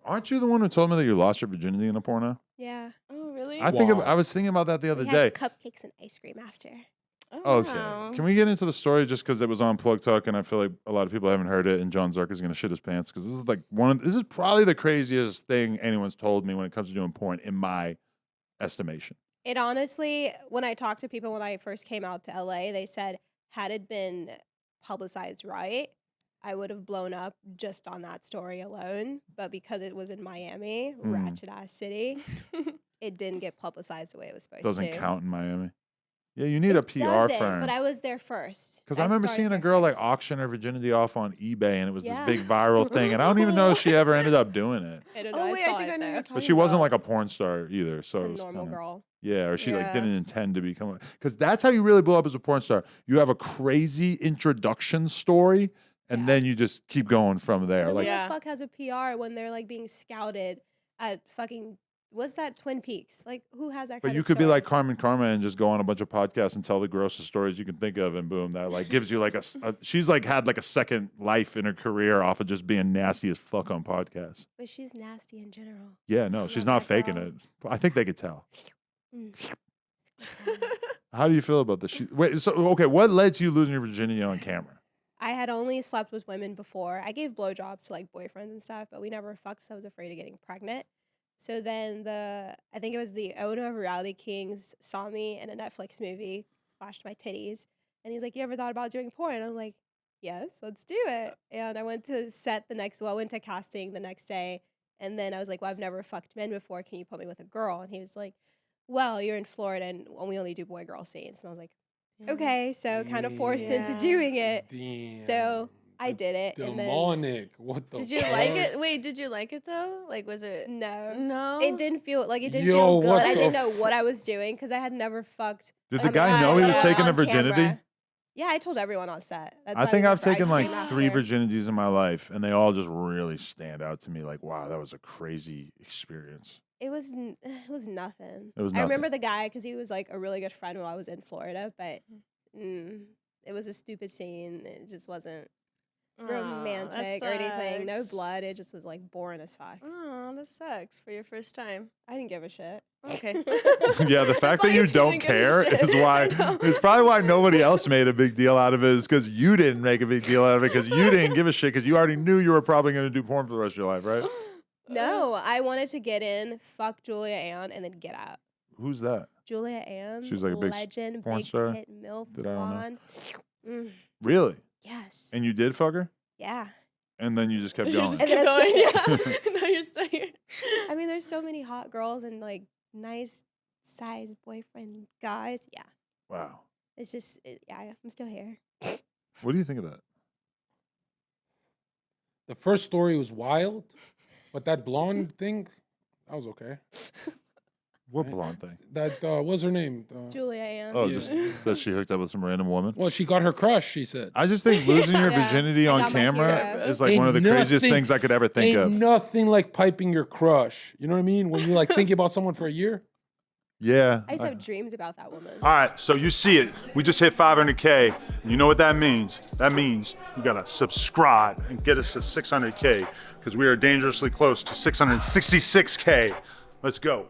Aren't you the one who told me that you lost your virginity in a porno? Yeah. Oh, really? I was thinking about that the other We day. had cupcakes and ice cream after. Oh, Okay. wow. Can we get into the story just because it was on Plug Talk and I feel like a lot of people haven't heard it and John Zark is going to shit his pants because this is like this is probably the craziest thing anyone's told me when it comes to doing porn in my estimation. It honestly, when I talked to people when I first came out to LA, they said, had it been publicized right, I would have blown up just on that story alone. But because it was in Miami, ratchet ass city, it didn't get publicized the way it was supposed to. Doesn't count in Miami. Yeah, you need a PR doesn't, firm. But I was there first. Because I remember seeing a girl like auction her virginity off on eBay, and it was this big viral thing. And I don't even know if she ever ended up doing it. I don't know. Oh, wait, I think I know it you're talking But she wasn't about. like a porn star either. So It's it a was normal girl. Yeah, or she like Yeah. didn't intend to become because that's how you really blow up as a porn star. You have a crazy introduction story, and then you just keep going from there. And Like, who the fuck has a PR when they're like being scouted at fucking what's that Twin Peaks? Like who has that? but kind you of could be story? like Carmen Karma and just go on a bunch of podcasts and tell the grossest stories you can think of, and boom, that like gives you like she's like had like a second life in her career off of just being nasty as fuck on podcasts. But she's nasty in general. Yeah, no, she's love not that faking girl. it. I think they could tell. Mm. How do you feel about this? Wait, so okay, what led to you losing your virginity on camera? I had only slept with women before. I gave blowjobs to like boyfriends and stuff, but we never fucked, so I was afraid of getting pregnant. So then I think it was the owner of Reality Kings saw me in a Netflix movie, flashed my titties, and he's like, "You ever thought about doing porn?" And I'm like, "Yes, let's do it." And I went to set I went to casting the next day, and then I was like, "Well, I've never fucked men before. Can you put me with a girl?" And he was like, "Well, you're in Florida, and we only do boy-girl scenes." And I was like, okay, so kind of forced into doing it. Damn. So I did it, and then Demonic. What the Did you like it? Wait, did you like it though? Like, was it? no, No. it didn't feel like it didn't Yo, feel good. what I didn't the know what I was doing because I had never fucked. Did a the guy guy know he was taking a on virginity? camera. Yeah, I told everyone on set. That's I why think we I've went for ice taken like cream after. 3 virginities in my life, and they all just really stand out to me. Like, wow, that was a crazy experience. It was nothing. It was I remember nothing. the guy because he was like a really good friend while I was in Florida, but it was a stupid scene. It just wasn't romantic or anything. No blood. It just was like boring as fuck. Oh, that sucks for your first time. I didn't give a shit. Okay. Yeah, the fact that long you as you don't didn't give a care shit. is why. It's probably why nobody else made a big deal out of it. Is because you didn't make a big deal out of it because you didn't give a shit because you already knew you were probably going to do porn for the rest of your life, right? No, I wanted to get in, fuck Julia Ann, and then get out. Who's that? Julia Ann, She was like a big legend, porn big star? tit, milf, Did I don't know? blonde. Mm, Really? yes. And you did fuck her? Yeah. And then you just kept You going. just And kept then I'm going. still Yeah. No, you're still here. I mean, there's so many hot girls and like nice size boyfriend guys. Yeah. Wow. It's just, yeah, I'm still here. What do you think of that? The first story was wild, but that blonde thing, that was okay. What blonde thing? That what's her name? Julia Ann. Oh, Yeah. just that she hooked up with some random woman? Well, she got her crush. She said. I just think losing your Yeah. virginity I on got my camera hero. is like Ain't one of the craziest nothing- things I could ever think Ain't of. nothing like piping your crush. You know what I mean? When you like think about someone for a year. Yeah. I used to have dreams about that woman. All right, so you see it. We just hit 500K. And you know what that means? That means you gotta subscribe and get us to 600K because we are dangerously close to 666K. Let's go.